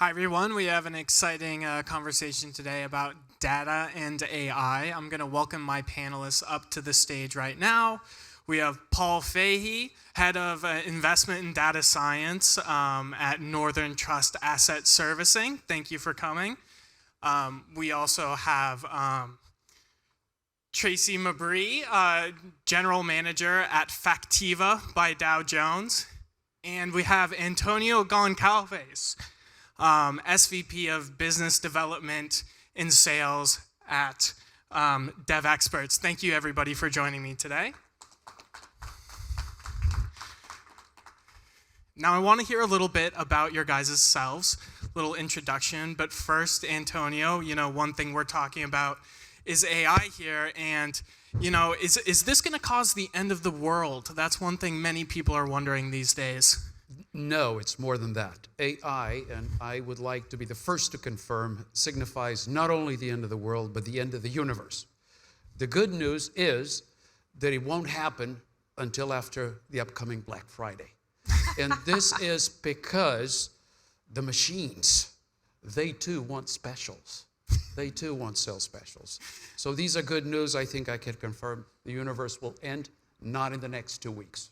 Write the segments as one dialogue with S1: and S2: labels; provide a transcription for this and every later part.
S1: Hi, everyone. We have an exciting conversation today about data and AI. I'm going to welcome my panelists up to the stage right now. We have Paul Fahey, Head of Investment and Data Science at Northern Trust Asset Servicing. Thank you for coming. We also have Tracy Mabry, General Manager at Factiva by Dow Jones. And we have Antonio Goncalves, SVP of Business Development and Sales at DevExperts. Thank you, everybody, for joining me today. Now, I want to hear a little bit about your guys' selves, a little introduction. But first, Antonio, one thing we're talking about is AI here. And, is this going to cause the end of the world? That's one thing many people are wondering these days.
S2: No, it's more than that. AI, and I would like to be the first to confirm, signifies not only the end of the world, but the end of the universe. The good news is that it won't happen until after the upcoming Black Friday. And this is because the machines, they too want specials. They too want sales specials. So these are good news. I think I can confirm the universe will end not in the next 2 weeks.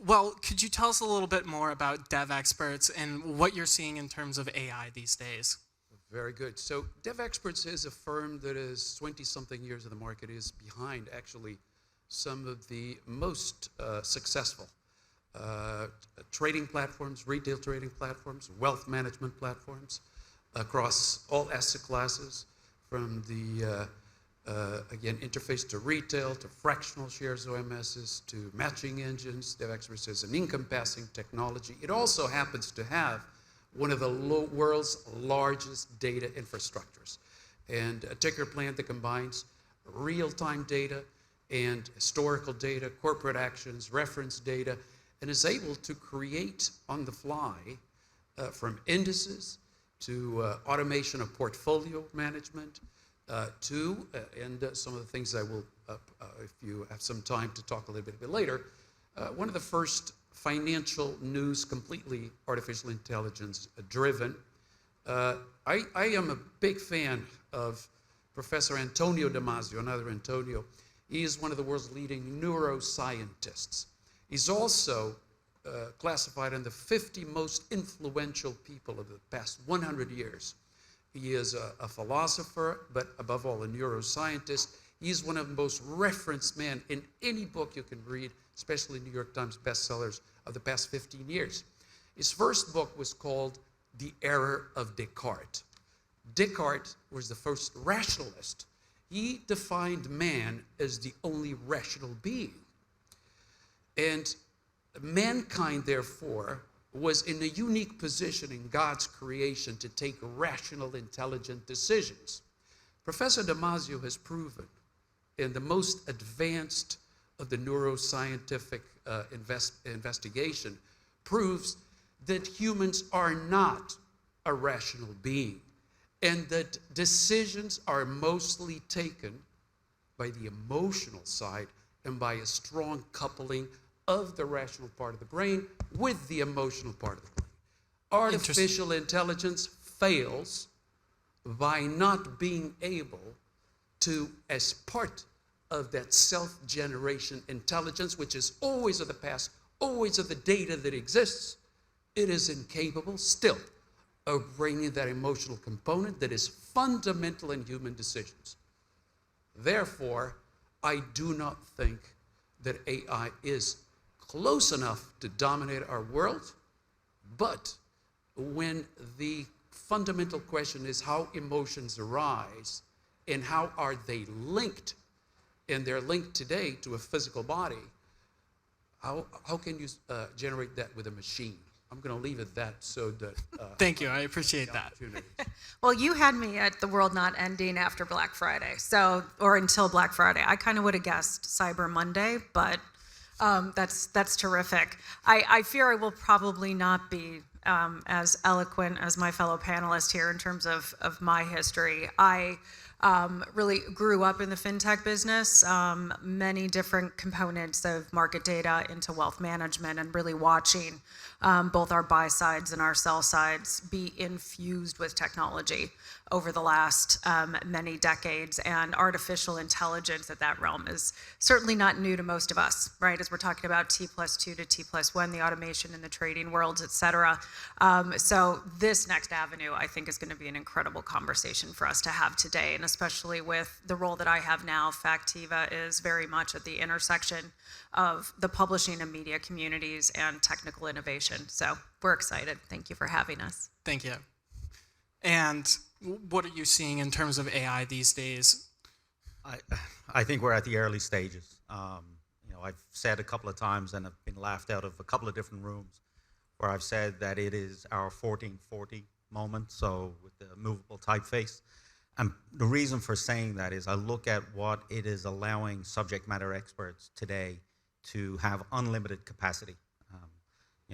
S1: Well, could you tell us a little bit more about DevExperts and what you're seeing in terms of AI these days?
S2: Very good. So DevExperts is a firm that is 20-something years in the market, is behind actually some of the most successful trading platforms, retail trading platforms, wealth management platforms across all asset classes, from the again, interface to retail, to fractional shares OMSs, to matching engines. DevExperts is an encompassing technology. It also happens to have one of the world's largest data infrastructures, and a ticker plant that combines real-time data and historical data, corporate actions, reference data, and is able to create on the fly from indices to automation of portfolio management, and some of the things I will, if you have some time to talk a little bit later, one of the first financial news completely artificial intelligence driven. I am a big fan of Professor Antonio Damasio, another Antonio. He is one of the world's leading neuroscientists. He's also classified in the 50 most influential people of the past 100 years. He is a philosopher, but above all, a neuroscientist. He's one of the most referenced men in any book you can read, especially New York Times bestsellers of the past 15 years. His first book was called The Error of Descartes. Descartes was the first rationalist. He defined man as the only rational being. And mankind, therefore, was in a unique position in God's creation to take rational, intelligent decisions. Professor Damasio has proven, in the most advanced of the neuroscientific investigation, proves that humans are not a rational being, and that decisions are mostly taken by the emotional side and by a strong coupling of the rational part of the brain with the emotional part of the brain. Artificial intelligence fails by not being able to, as part of that self-generation intelligence, which is always of the past, always of the data that exists, it is incapable still of bringing that emotional component that is fundamental in human decisions. Therefore, I do not think that AI is close enough to dominate our world, but when the fundamental question is how emotions arise and how are they linked, and they're linked today to a physical body, how can you generate that with a machine? I'm going to leave it at that so that...
S1: Thank you, I appreciate that.
S3: Well, you had me at the world not ending after Black Friday, or until Black Friday. I kind of would have guessed Cyber Monday, but that's terrific. I fear I will probably not be as eloquent as my fellow panelists here in terms of my history. I really grew up in the fintech business, many different components of market data into wealth management, and really watching both our buy sides and our sell sides be infused with technology over the last many decades. And artificial intelligence at that realm is certainly not new to most of us, right? As we're talking about T+2 to T+1, the automation in the trading worlds, et cetera. So this next avenue, I think, is going to be an incredible conversation for us to have today, and especially with the role that I have now. Factiva is very much at the intersection of the publishing and media communities and technical innovation. So we're excited. Thank you for having us.
S1: Thank you. And what are you seeing in terms of AI these days?
S4: I think we're at the early stages. I've said a couple of times, and I've been laughed out of a couple of different rooms, where I've said that it is our 1440 moment, so with the movable typeface. And the reason for saying that is I look at what it is allowing subject matter experts today to have unlimited capacity.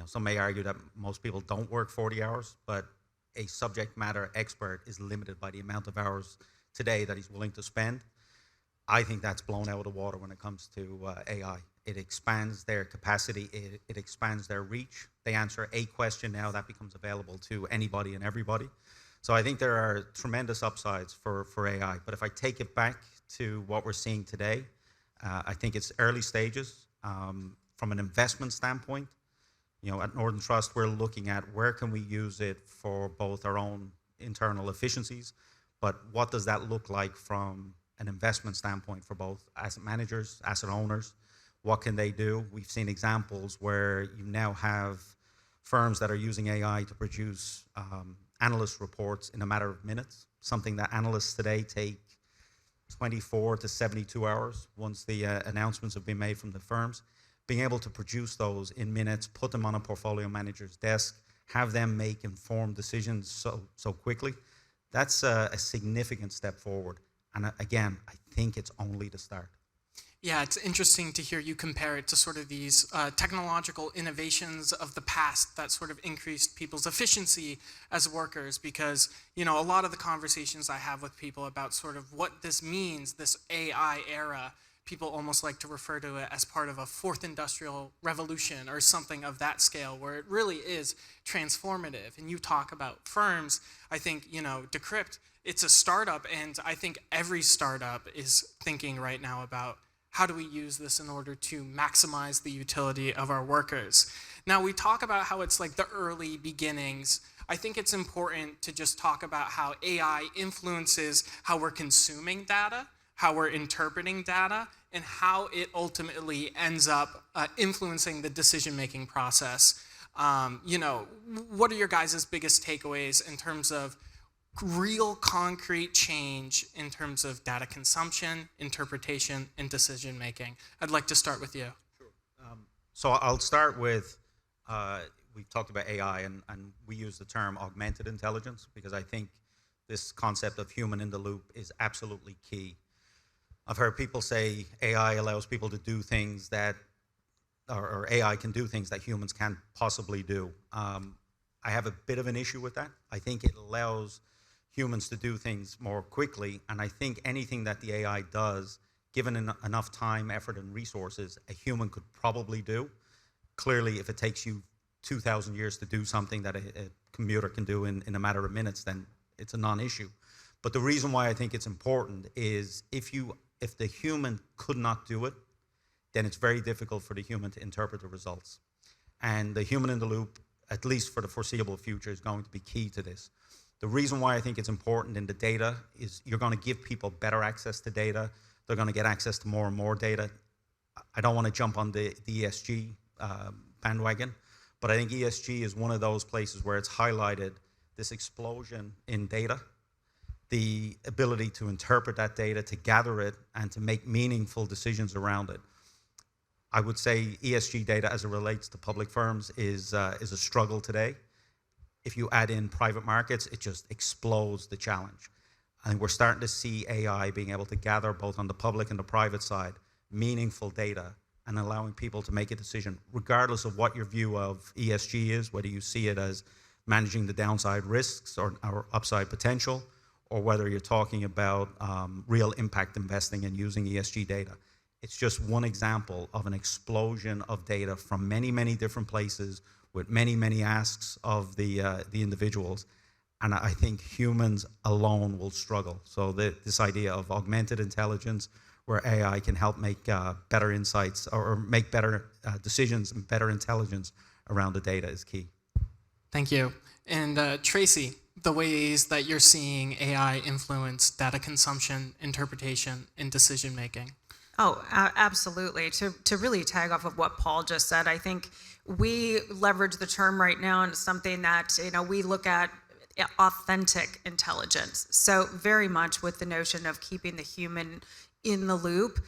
S4: Some may argue that most people don't work 40 hours, but a subject matter expert is limited by the amount of hours today that he's willing to spend. I think that's blown out of the water when it comes to AI. It expands their capacity, it expands their reach. They answer a question now, that becomes available to anybody and everybody. So I think there are tremendous upsides for AI. But if I take it back to what we're seeing today, I think it's early stages. From an investment standpoint, at Northern Trust, we're looking at where can we use it for both our own internal efficiencies, but what does that look like from an investment standpoint for both asset managers, asset owners? What can they do? We've seen examples where you now have firms that are using AI to produce analyst reports in a matter of minutes, something that analysts today take 24 to 72 hours once the announcements have been made from the firms. Being able to produce those in minutes, put them on a portfolio manager's desk, have them make informed decisions so quickly, that's a significant step forward. And again, I think it's only the start.
S1: Yeah, it's interesting to hear you compare it to sort of these technological innovations of the past that sort of increased people's efficiency as workers, because, a lot of the conversations I have with people about sort of what this means, this AI era, people almost like to refer to it as part of a fourth industrial revolution or something of that scale, where it really is transformative. And you talk about firms, I think, Decrypt, it's a startup, and I think every startup is thinking right now about how do we use this in order to maximize the utility of our workers. Now, we talk about how it's like the early beginnings. I think it's important to just talk about how AI influences how we're consuming data, how we're interpreting data, and how it ultimately ends up influencing the decision-making process. What are your guys' biggest takeaways in terms of real concrete change in terms of data consumption, interpretation, and decision-making? I'd like to start with you.
S4: Sure. So I'll start with, we've talked about AI, and we use the term augmented intelligence, because I think this concept of human in the loop is absolutely key. I've heard people say AI allows people to do things that, or AI can do things that humans can't possibly do. I have a bit of an issue with that. I think it allows humans to do things more quickly, and I think anything that the AI does, given enough time, effort, and resources, a human could probably do. Clearly, if it takes you 2,000 years to do something that a computer can do in a matter of minutes, then it's a non-issue. But the reason why I think it's important is if the human could not do it, then it's very difficult for the human to interpret the results. And the human in the loop, at least for the foreseeable future, is going to be key to this. The reason why I think it's important in the data is you're going to give people better access to data. They're going to get access to more and more data. I don't want to jump on the ESG bandwagon, but I think ESG is one of those places where it's highlighted this explosion in data, the ability to interpret that data, to gather it, and to make meaningful decisions around it. I would say ESG data as it relates to public firms is a struggle today. If you add in private markets, it just explodes the challenge. I think we're starting to see AI being able to gather, both on the public and the private side, meaningful data and allowing people to make a decision, regardless of what your view of ESG is, whether you see it as managing the downside risks or upside potential, or whether you're talking about real impact investing and using ESG data. It's just one example of an explosion of data from many, many different places with many, many asks of the individuals. And I think humans alone will struggle. So this idea of augmented intelligence, where AI can help make better insights or make better decisions and better intelligence around the data is key.
S1: Thank you. And Tracy, the ways that you're seeing AI influence data consumption, interpretation, and decision making.
S3: Oh, absolutely. To really tag off of what Paul just said, I think we leverage the term right now into something that, we look at authentic intelligence. So very much with the notion of keeping the human in the loop.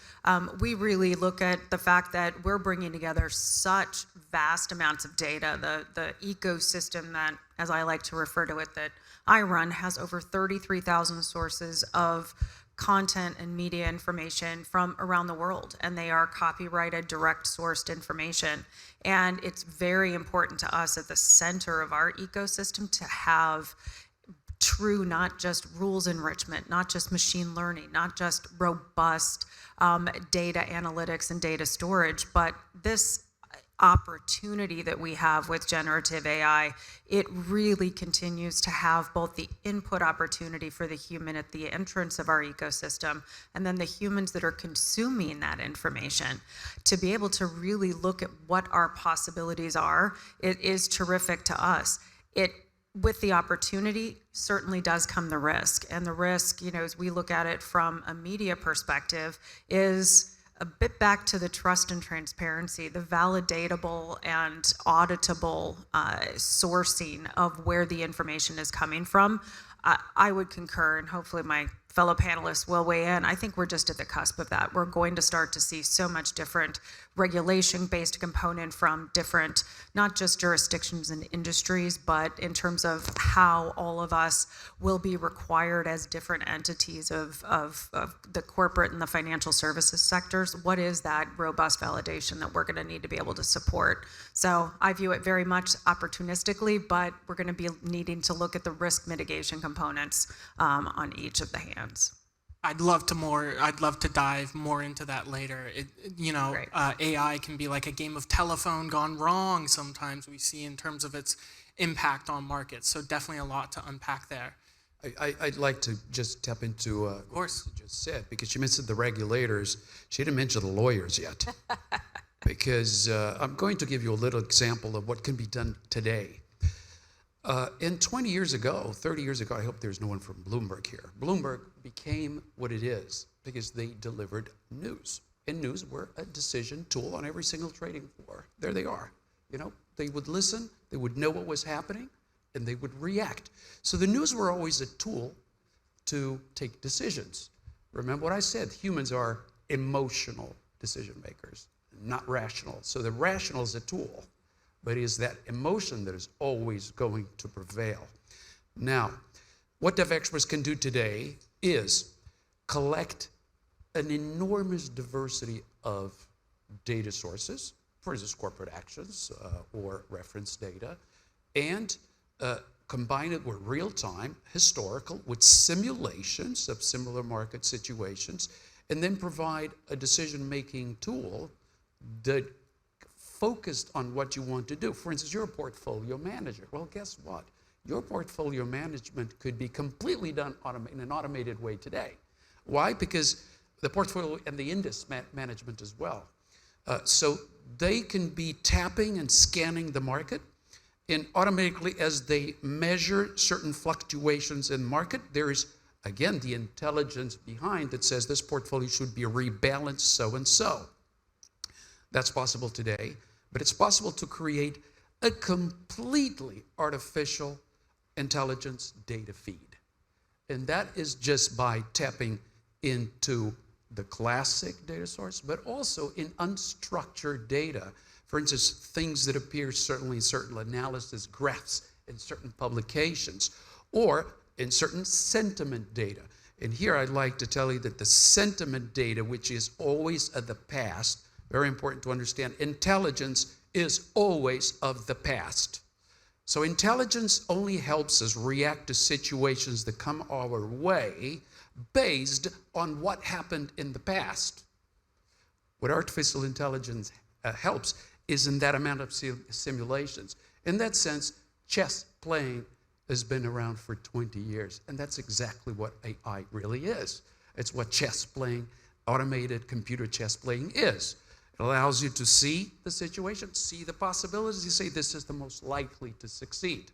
S3: We really look at the fact that we're bringing together such vast amounts of data. The ecosystem that, as I like to refer to it, that I run has over 33,000 sources of content and media information from around the world, and they are copyrighted, direct sourced information. And it's very important to us at the center of our ecosystem to have true, not just rules enrichment, not just machine learning, not just robust data analytics and data storage, but this opportunity that we have with generative AI, it really continues to have both the input opportunity for the human at the entrance of our ecosystem, and then the humans that are consuming that information to be able to really look at what our possibilities are. It is terrific to us. With the opportunity certainly does come the risk, and the risk, as we look at it from a media perspective, is a bit back to the trust and transparency, the validatable and auditable sourcing of where the information is coming from. I would concur, and hopefully my fellow panelists will weigh in. I think we're just at the cusp of that. We're going to start to see so much different regulation-based component from different, not just jurisdictions and industries, but in terms of how all of us will be required as different entities of the corporate and the financial services sectors. What is that robust validation that we're going to need to be able to support? So I view it very much opportunistically, but we're going to be needing to look at the risk mitigation components on each of the hands.
S1: I'd love to dive more into that later. AI can be like a game of telephone gone wrong sometimes, we see, in terms of its impact on markets. So definitely a lot to unpack there.
S2: I'd like to just tap into
S1: of course.
S2: what you just said, because she mentioned the regulators. She didn't mention the lawyers yet. Because I'm going to give you a little example of what can be done today. 30 years ago, I hope there's no one from Bloomberg here. Bloomberg became what it is because they delivered news. And news were a decision tool on every single trading floor. There they are. They would listen, they would know what was happening, and they would react. So the news were always a tool to take decisions. Remember what I said, humans are emotional decision makers, not rational. So the rational is a tool, but it is that emotion that is always going to prevail. Now, what dev experts can do today is collect an enormous diversity of data sources, for instance, corporate actions or reference data, and combine it with real-time, historical, with simulations of similar market situations, and then provide a decision-making tool that focused on what you want to do. For instance, you're a portfolio manager. Well, guess what? Your portfolio management could be completely done in an automated way today. Why? Because the portfolio and the index management as well. So they can be tapping and scanning the market, and automatically as they measure certain fluctuations in market, there is, again, the intelligence behind that says this portfolio should be rebalanced so and so. That's possible today, but it's possible to create a completely artificial intelligence data feed. And that is just by tapping into the classic data source, but also in unstructured data. For instance, things that appear certainly in certain analysis graphs in certain publications, or in certain sentiment data. And here I'd like to tell you that the sentiment data, which is always of the past, very important to understand, intelligence is always of the past. So intelligence only helps us react to situations that come our way based on what happened in the past. What artificial intelligence helps is in that amount of simulations. In that sense, chess playing has been around for 20 years, and that's exactly what AI really is. It's what chess playing, automated computer chess playing is. It allows you to see the situation, see the possibilities. You say, this is the most likely to succeed.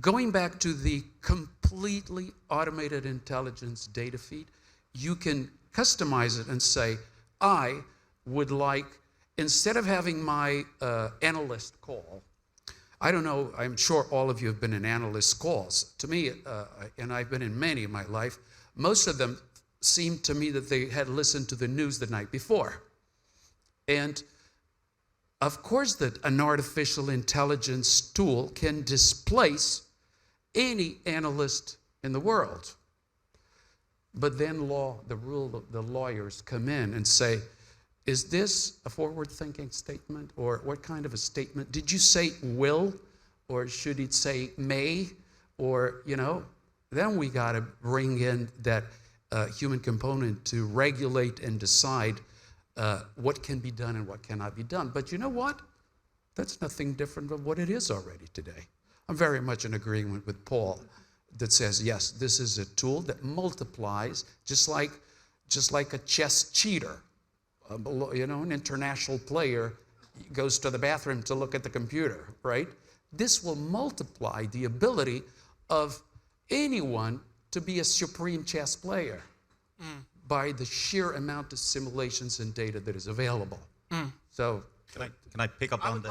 S2: Going back to the completely automated intelligence data feed, you can customize it and say, I would like, instead of having my analyst call, I don't know, I'm sure all of you have been in analyst calls. To me, and I've been in many in my life, most of them seemed to me that they had listened to the news the night before. And of course that an artificial intelligence tool can displace any analyst in the world. But then the lawyers come in and say, is this a forward-thinking statement, or what kind of a statement? Did you say will, or should it say may? Or, then we got to bring in that human component to regulate and decide what can be done and what cannot be done. But you know what? That's nothing different from what it is already today. I'm very much in agreement with Paul that says, yes, this is a tool that multiplies, just like a chess cheater. An international player goes to the bathroom to look at the computer, right? This will multiply the ability of anyone to be a supreme chess player by the sheer amount of simulations and data that is available. So,
S4: can I pick up on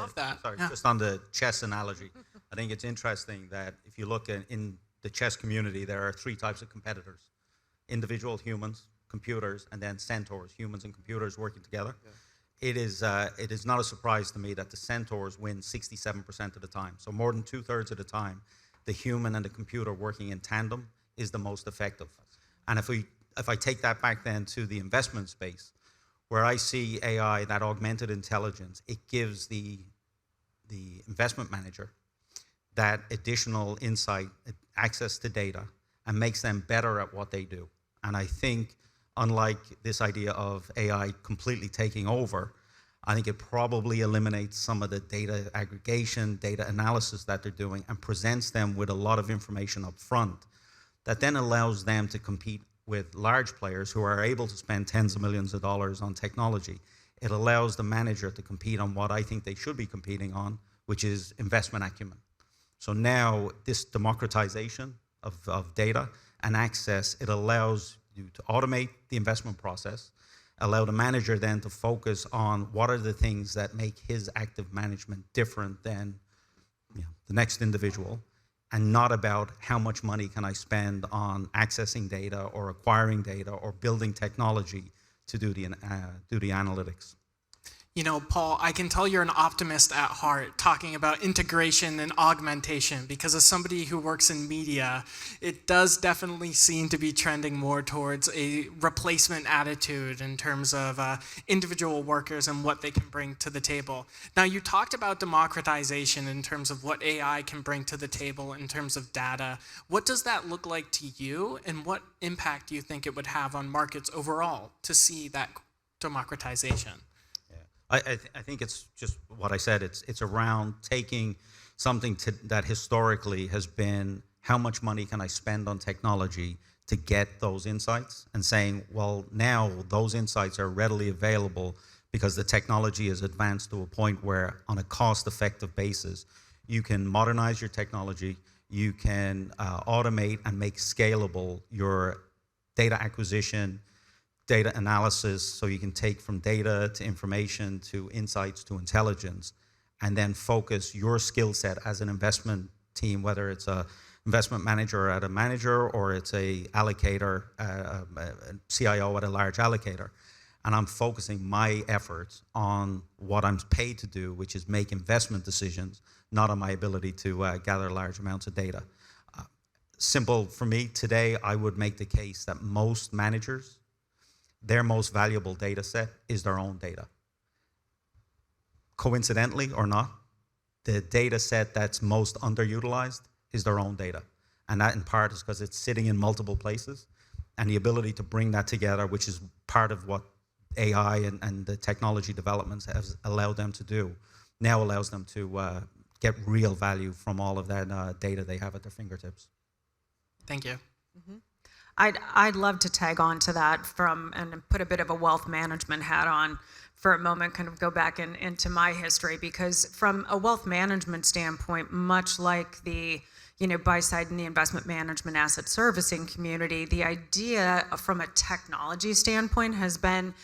S4: just on the chess analogy? I think it's interesting that if you look in the chess community, there are three types of competitors: individual humans, computers, and then centaurs, humans and computers working together. Yeah. It is not a surprise to me that the centaurs win 67% of the time. So more than 2/3 of the time, the human and the computer working in tandem is the most effective. And if I take that back then to the investment space, where I see AI, that augmented intelligence, it gives the investment manager that additional insight, access to data, and makes them better at what they do. And I think, unlike this idea of AI completely taking over, I think it probably eliminates some of the data aggregation, data analysis that they're doing, and presents them with a lot of information up front that then allows them to compete with large players who are able to spend tens of millions of dollars on technology. It allows the manager to compete on what I think they should be competing on, which is investment acumen. So now this democratization of data and access, it allows you to automate the investment process, allow the manager then to focus on what are the things that make his active management different than the next individual, and not about how much money can I spend on accessing data or acquiring data or building technology to do the analytics.
S1: Paul, I can tell you're an optimist at heart, talking about integration and augmentation, because as somebody who works in media, it does definitely seem to be trending more towards a replacement attitude in terms of individual workers and what they can bring to the table. Now, you talked about democratization in terms of what AI can bring to the table in terms of data. What does that look like to you, and what impact do you think it would have on markets overall to see that democratization?
S4: I think it's just what I said. It's around taking something that historically has been how much money can I spend on technology to get those insights, and saying, well, now those insights are readily available because the technology is advanced to a point where on a cost-effective basis, you can modernize your technology, you can automate and make scalable your data acquisition, data analysis, so you can take from data to information to insights to intelligence, and then focus your skill set as an investment team, whether it's a investment manager at a manager or it's a allocator, a CIO at a large allocator. And I'm focusing my efforts on what I'm paid to do, which is make investment decisions, not on my ability to gather large amounts of data. Simple for me today, I would make the case that most managers, their most valuable data set is their own data. Coincidentally or not, the data set that's most underutilized is their own data. And that in part is because it's sitting in multiple places. And the ability to bring that together, which is part of what AI and the technology developments has allowed them to do, now allows them to get real value from all of that data they have at their fingertips.
S1: Thank you.
S3: I'd love to tag on to that and put a bit of a wealth management hat on for a moment, kind of go back into my history, because from a wealth management standpoint, much like the buy side in the investment management asset servicing community, the idea from a technology standpoint has been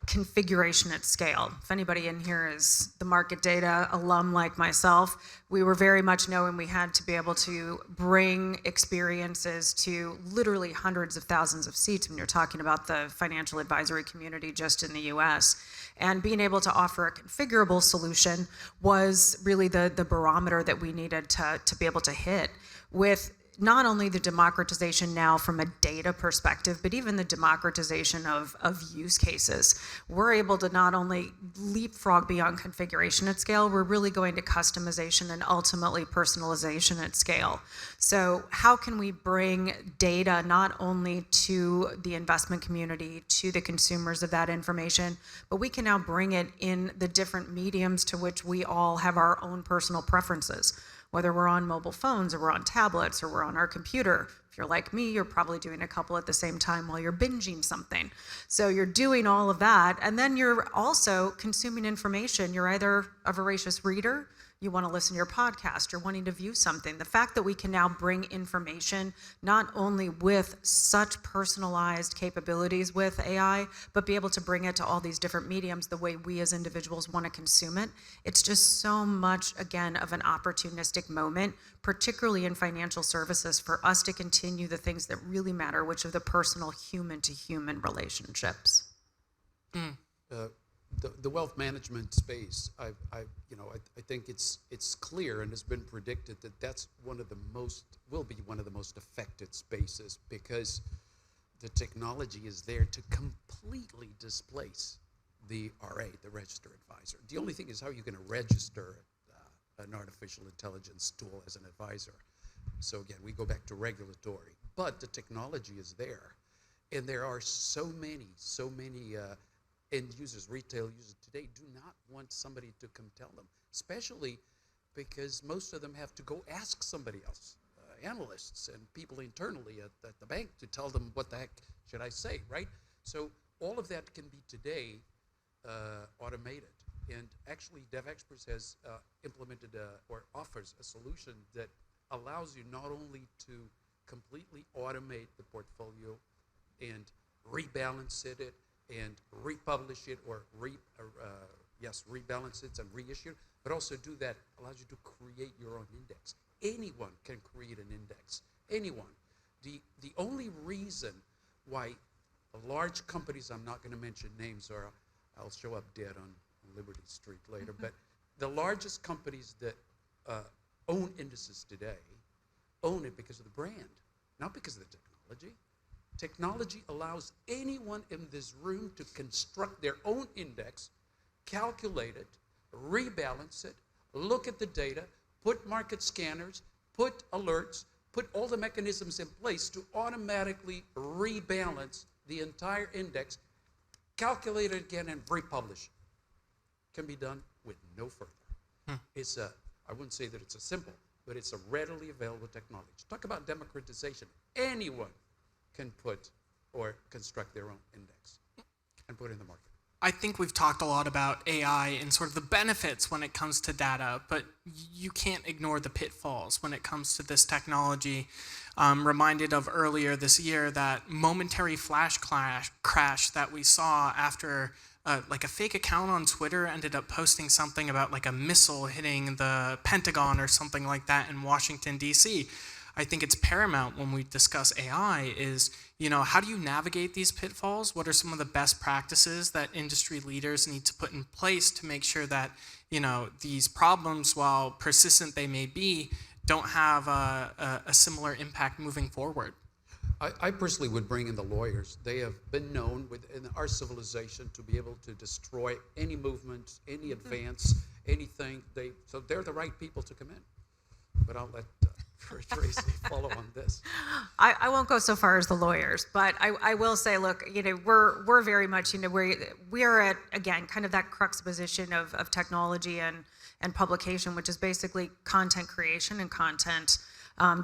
S3: configuration at scale. If anybody in here is the market data alum like myself, we were very much knowing we had to be able to bring experiences to literally hundreds of thousands of seats when you're talking about the financial advisory community just in the US. And being able to offer a configurable solution was really the barometer that we needed to be able to hit with not only the democratization now from a data perspective, but even the democratization of use cases. We're able to not only leapfrog beyond configuration at scale, we're really going to customization and ultimately personalization at scale. So how can we bring data not only to the investment community, to the consumers of that information, but we can now bring it in the different mediums to which we all have our own personal preferences. Whether we're on mobile phones or we're on tablets or we're on our computer. If you're like me, you're probably doing a couple at the same time while you're binging something. So you're doing all of that, and then you're also consuming information. You're either a voracious reader, you want to listen to your podcast, you're wanting to view something. The fact that we can now bring information not only with such personalized capabilities with AI, but be able to bring it to all these different mediums the way we as individuals want to consume it. It's just so much, again, of an opportunistic moment, particularly in financial services, for us to continue the things that really matter, which are the personal human-to-human relationships.
S2: The wealth management space, I think it's clear and has been predicted that that's will be one of the most affected spaces, because the technology is there to completely displace the RA, the registered advisor. The only thing is, how are you going to register an artificial intelligence tool as an advisor? So again, we go back to regulatory, but the technology is there, and there are so many end users, retail users today do not want somebody to come tell them, especially because most of them have to go ask somebody else, analysts and people internally at the bank, to tell them what the heck should I say, right? So all of that can be today automated. And actually, DevExperts has implemented or offers a solution that allows you not only to completely automate the portfolio and rebalance it and republish it, or rebalance it and reissue it, but also do that allows you to create your own index. Anyone can create an index. Anyone. The only reason why large companies, I'm not going to mention names or I'll show up dead on Liberty Street later, but the largest companies that own indices today own it because of the brand, not because of the technology. Technology allows anyone in this room to construct their own index, calculate it, rebalance it, look at the data, put market scanners, put alerts, put all the mechanisms in place to automatically rebalance the entire index, calculate it again, and republish. Can be done with no further. It's I wouldn't say that it's a simple, but it's a readily available technology. Talk about democratization. Anyone can put or construct their own index and put it in the market.
S1: I think we've talked a lot about AI and sort of the benefits when it comes to data, but you can't ignore the pitfalls when it comes to this technology. I'm reminded of earlier this year that momentary flash crash that we saw after like a fake account on Twitter ended up posting something about like a missile hitting the Pentagon or something like that in Washington, D.C. I think it's paramount when we discuss AI is, how do you navigate these pitfalls? What are some of the best practices that industry leaders need to put in place to make sure that, these problems, while persistent they may be, don't have a similar impact moving forward?
S2: I personally would bring in the lawyers. They have been known within our civilization to be able to destroy any movement, any advance, anything. So they're the right people to come in. But I'll let Tracy follow on this.
S3: I won't go so far as the lawyers, but I will say, look, we're very much, we are at, again, kind of that crux position of technology and publication, which is basically content creation and content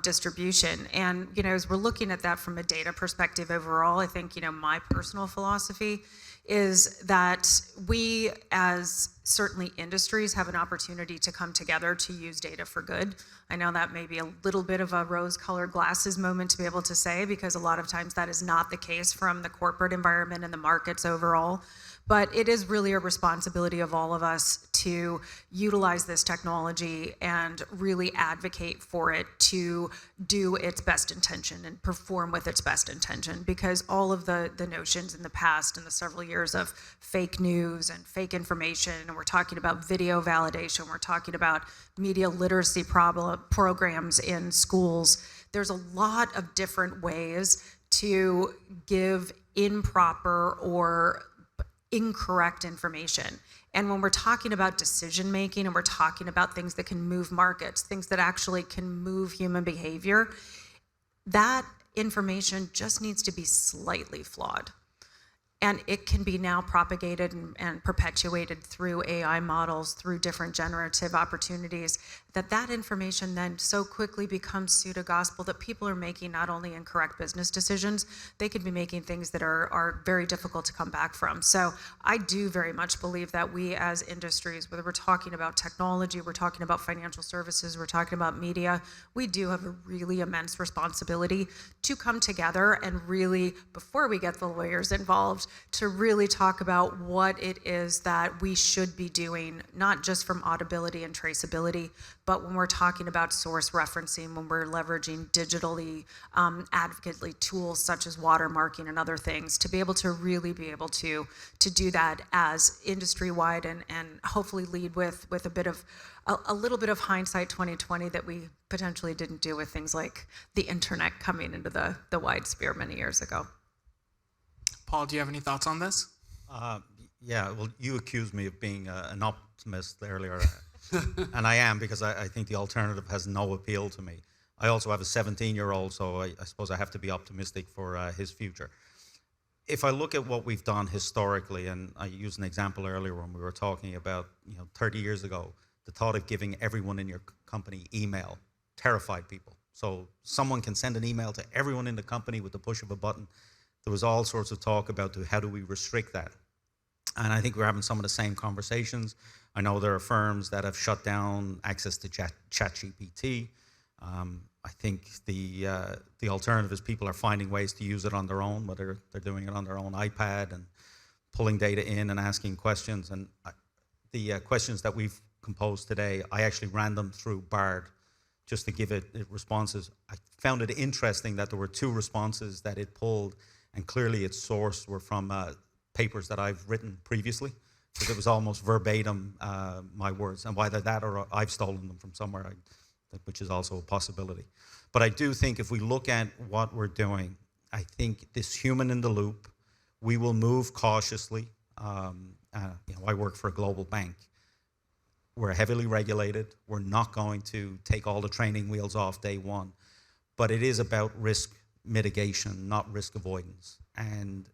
S3: distribution. And, as we're looking at that from a data perspective overall, I think, my personal philosophy is that we, as certainly industries, have an opportunity to come together to use data for good. I know that may be a little bit of a rose-colored glasses moment to be able to say, because a lot of times that is not the case from the corporate environment and the markets overall. But it is really a responsibility of all of us to utilize this technology and really advocate for it to do its best intention and perform with its best intention, because all of the notions in the past, in the several years of fake news and fake information, and we're talking about video validation, we're talking about media literacy programs in schools, there's a lot of different ways to give improper or incorrect information. And when we're talking about decision making and we're talking about things that can move markets, things that actually can move human behavior, that information just needs to be slightly flawed. And it can be now propagated and perpetuated through AI models, through different generative opportunities, that information then so quickly becomes pseudo-gospel that people are making not only incorrect business decisions, they could be making things that are very difficult to come back from. So I do very much believe that we as industries, whether we're talking about technology, we're talking about financial services, we're talking about media, we do have a really immense responsibility to come together and really, before we get the lawyers involved, to really talk about what it is that we should be doing, not just from audibility and traceability, but when we're talking about source referencing, when we're leveraging digitally advocately tools such as watermarking and other things, to be able to really be able to do that as industry-wide and hopefully lead with a little bit of hindsight 2020 that we potentially didn't do with things like the internet coming into the wide sphere many years ago.
S1: Paul, do you have any thoughts on this?
S4: Yeah, well, you accused me of being an optimist earlier. And I am, because I think the alternative has no appeal to me. I also have a 17-year-old, so I suppose I have to be optimistic for his future. If I look at what we've done historically, and I used an example earlier when we were talking about, 30 years ago, the thought of giving everyone in your company email terrified people. So someone can send an email to everyone in the company with the push of a button. There was all sorts of talk about how do we restrict that. And I think we're having some of the same conversations. I know there are firms that have shut down access to ChatGPT. I think the alternative is people are finding ways to use it on their own, whether they're doing it on their own iPad and pulling data in and asking questions. And the questions that we've composed today, I actually ran them through Bard just to give it responses. I found it interesting that there were 2 responses that it pulled, and clearly its source were from papers that I've written previously, because it was almost verbatim my words, and whether that or I've stolen them from somewhere, which is also a possibility. But I do think if we look at what we're doing, I think this human in the loop, we will move cautiously. I work for a global bank. We're heavily regulated. We're not going to take all the training wheels off day one, but it is about risk mitigation, not risk avoidance. And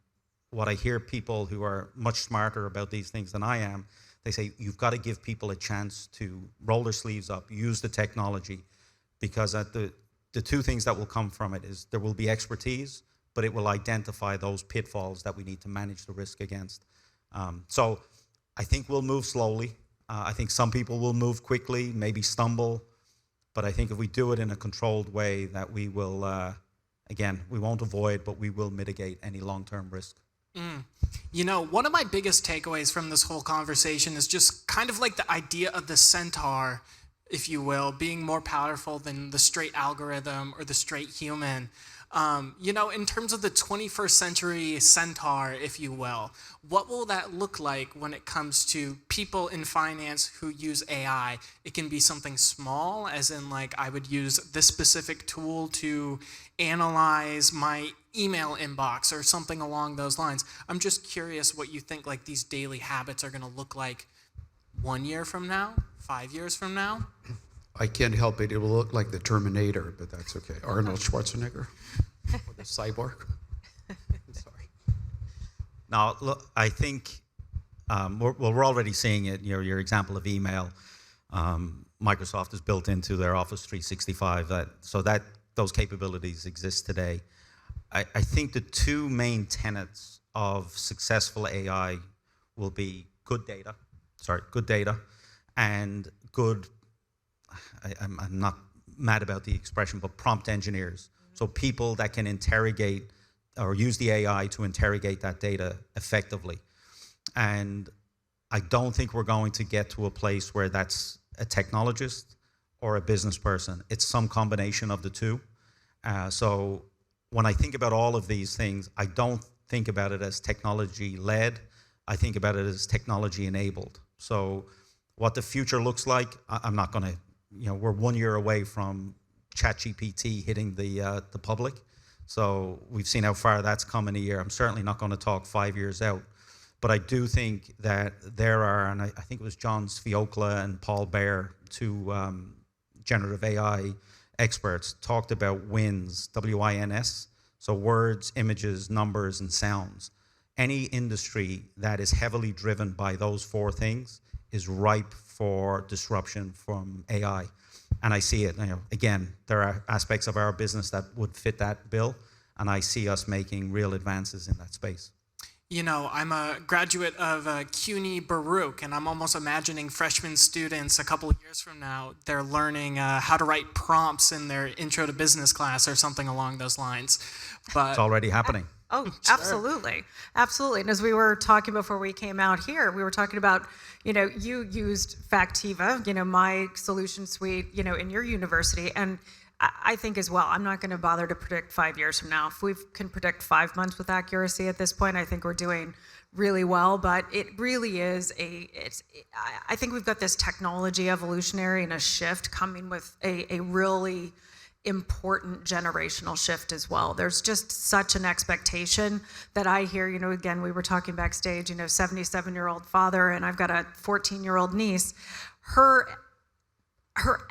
S4: what I hear people who are much smarter about these things than I am, they say, you've got to give people a chance to roll their sleeves up, use the technology, because the 2 things that will come from it is there will be expertise, but it will identify those pitfalls that we need to manage the risk against. So I think we'll move slowly. I think some people will move quickly, maybe stumble, but I think if we do it in a controlled way, that we will, again, we won't avoid, but we will mitigate any long-term risk.
S1: One of my biggest takeaways from this whole conversation is just kind of like the idea of the centaur, if you will, being more powerful than the straight algorithm or the straight human. In terms of the 21st century centaur, if you will, what will that look like when it comes to people in finance who use AI? It can be something small, as in like I would use this specific tool to analyze my email inbox or something along those lines. I'm just curious what you think like these daily habits are going to look like 1 year from now, 5 years from now?
S2: I can't help it. It will look like the Terminator, but that's okay. Arnold Schwarzenegger, or the cyborg. I'm sorry.
S4: Now, look, I think we're already seeing it. Your example of email, Microsoft is built into their Office 365, so that those capabilities exist today. I think the two main tenets of successful AI will be good data, and good, I'm not mad about the expression, but prompt engineers. So people that can interrogate or use the AI to interrogate that data effectively. And I don't think we're going to get to a place where that's a technologist or a business person. It's some combination of the two. So when I think about all of these things, I don't think about it as technology-led. I think about it as technology-enabled. So what the future looks like, I'm not going to, we're 1 year away from ChatGPT hitting the public. So we've seen how far that's come in a year. I'm certainly not going to talk 5 years out. But I do think that there are, and I think it was John Sviokla and Paul Baer, two generative AI experts, talked about WINS, W-I-N-S, so words, images, numbers, and sounds. Any industry that is heavily driven by those four things is ripe for disruption from AI. And I see it. Again, there are aspects of our business that would fit that bill, and I see us making real advances in that space.
S1: I'm a graduate of CUNY Baruch, and I'm almost imagining freshman students a couple of years from now, they're learning how to write prompts in their intro to business class or something along those lines. But
S4: it's already happening.
S3: Oh, absolutely. Absolutely. And as we were talking before we came out here, we were talking about, you used Factiva, my solution suite, in your university. And I think as well, I'm not going to bother to predict 5 years from now. If we can predict 5 months with accuracy at this point, I think we're doing really well. But it really is I think we've got this technology evolutionary and a shift coming with a really important generational shift as well. There's just such an expectation that I hear, again, we were talking backstage, 77-year-old father, and I've got a 14-year-old niece. Her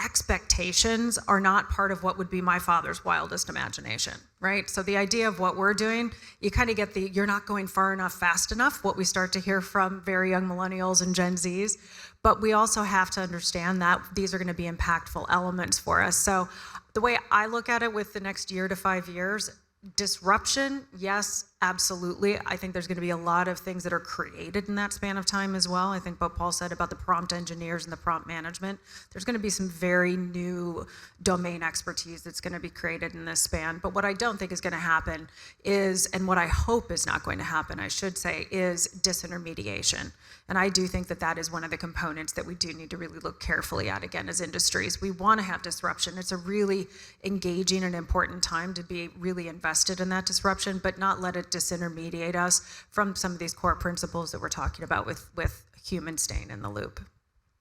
S3: expectations are not part of what would be my father's wildest imagination, right? So the idea of what we're doing, you kind of get you're not going far enough, fast enough, what we start to hear from very young millennials and Gen Zs. But we also have to understand that these are going to be impactful elements for us. So the way I look at it with the next year to 5 years, disruption, yes, absolutely. I think there's going to be a lot of things that are created in that span of time as well. I think what Paul said about the prompt engineers and the prompt management, there's going to be some very new domain expertise that's going to be created in this span. But what I don't think is going to happen is, and what I hope is not going to happen, I should say, is disintermediation. And I do think that that is one of the components that we do need to really look carefully at, again, as industries. We want to have disruption. It's a really engaging and important time to be really invested in that disruption, but not let it disintermediate us from some of these core principles that we're talking about with human staying in the loop.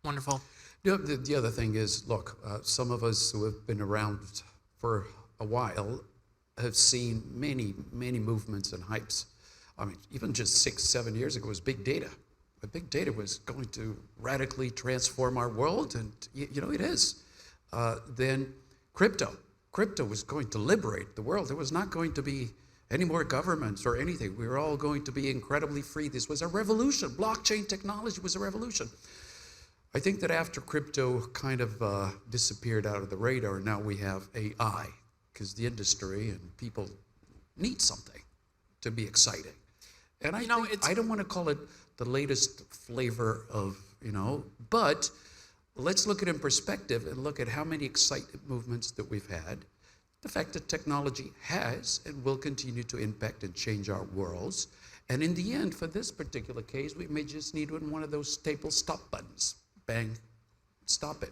S1: Wonderful.
S2: The other thing is, look, some of us who have been around for a while have seen many, many movements and hypes. I mean, even just 6-7 years ago was big data. But big data was going to radically transform our world, and it is. Then crypto was going to liberate the world. There was not going to be any more governments or anything. We were all going to be incredibly free. This was a revolution. Blockchain technology was a revolution. I think that after crypto kind of disappeared out of the radar, now we have AI, because the industry and people need something to be exciting. And I don't want to call it the latest flavor of, but let's look at it in perspective and look at how many exciting movements that we've had. The fact that technology has and will continue to impact and change our worlds. And in the end, for this particular case, we may just need one of those staple stop buttons. Bang, stop it,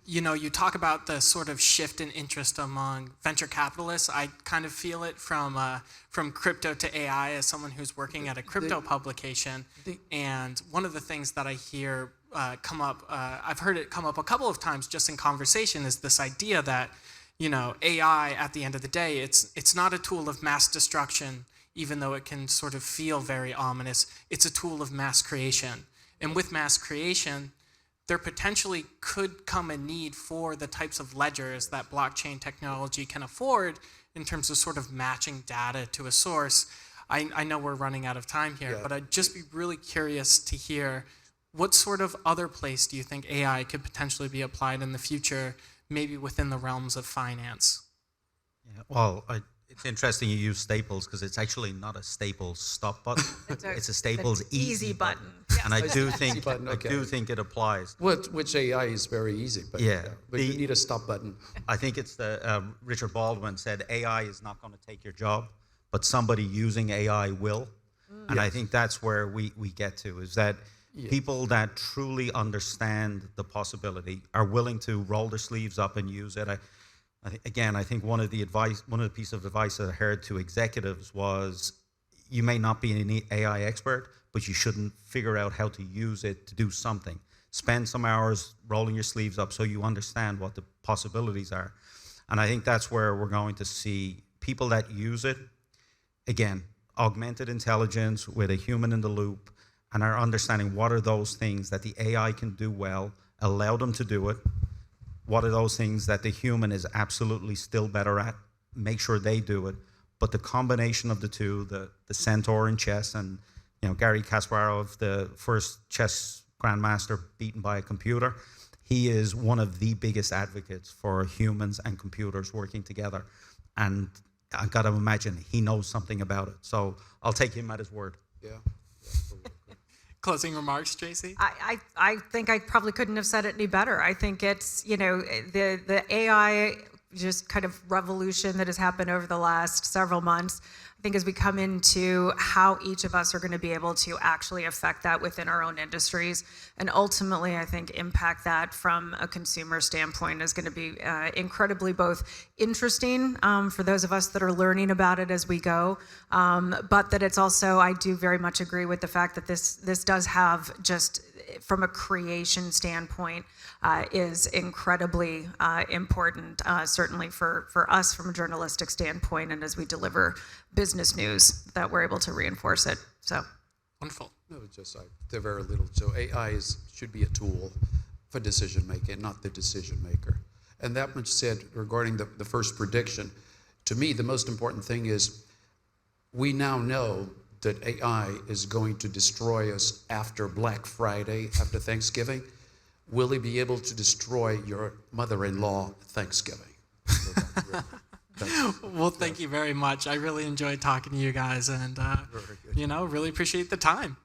S1: You talk about the sort of shift in interest among venture capitalists. I kind of feel it from crypto to AI as someone who's working at a crypto publication. And one of the things that I hear come up, I've heard it come up a couple of times just in conversation, is this idea that, AI at the end of the day, it's not a tool of mass destruction, even though it can sort of feel very ominous. It's a tool of mass creation. And with mass creation, there potentially could come a need for the types of ledgers that blockchain technology can afford in terms of sort of matching data to a source. I know we're running out of time here, but I'd just be really curious to hear what sort of other place do you think AI could potentially be applied in the future, maybe within the realms of finance?
S4: Yeah, well, it's interesting you use Staples because it's actually not a Staples stop button. It's a Staples easy button.
S3: Yes.
S4: And I do think
S2: button, okay.
S4: I do think it applies.
S2: Which AI is very easy, but, but you need a stop button.
S4: I think it's the Richard Baldwin said AI is not going to take your job, but somebody using AI will. And I think that's where we get to, is that people that truly understand the possibility are willing to roll their sleeves up and use it. I think one of the pieces of advice that I heard to executives was, you may not be an AI expert, but you shouldn't figure out how to use it to do something. Spend some hours rolling your sleeves up so you understand what the possibilities are. And I think that's where we're going to see people that use it, again, augmented intelligence with a human in the loop, and are understanding what are those things that the AI can do well, allow them to do it. What are those things that the human is absolutely still better at? Make sure they do it. But the combination of the two, the centaur in chess, and Gary Kasparov, the first chess grandmaster beaten by a computer, he is one of the biggest advocates for humans and computers working together. And I got to imagine he knows something about it. So I'll take him at his word.
S2: Yeah.
S1: Closing remarks, Tracy?
S3: I think I probably couldn't have said it any better. I think it's, the AI just kind of revolution that has happened over the last several months, I think as we come into how each of us are going to be able to actually affect that within our own industries, and ultimately I think impact that from a consumer standpoint is going to be incredibly both interesting for those of us that are learning about it as we go, but that it's also, I do very much agree with the fact that this does have, just from a creation standpoint, is incredibly important, certainly for us from a journalistic standpoint, and as we deliver business news, that we're able to reinforce it. So
S1: wonderful.
S2: No, just they're very little. So AI should be a tool for decision making, not the decision maker. And that much said regarding the first prediction, to me the most important thing is we now know that AI is going to destroy us after Black Friday, after Thanksgiving. Will he be able to destroy your mother-in-law Thanksgiving?
S1: Well, thank you very much. I really enjoyed talking to you guys, and really appreciate the time.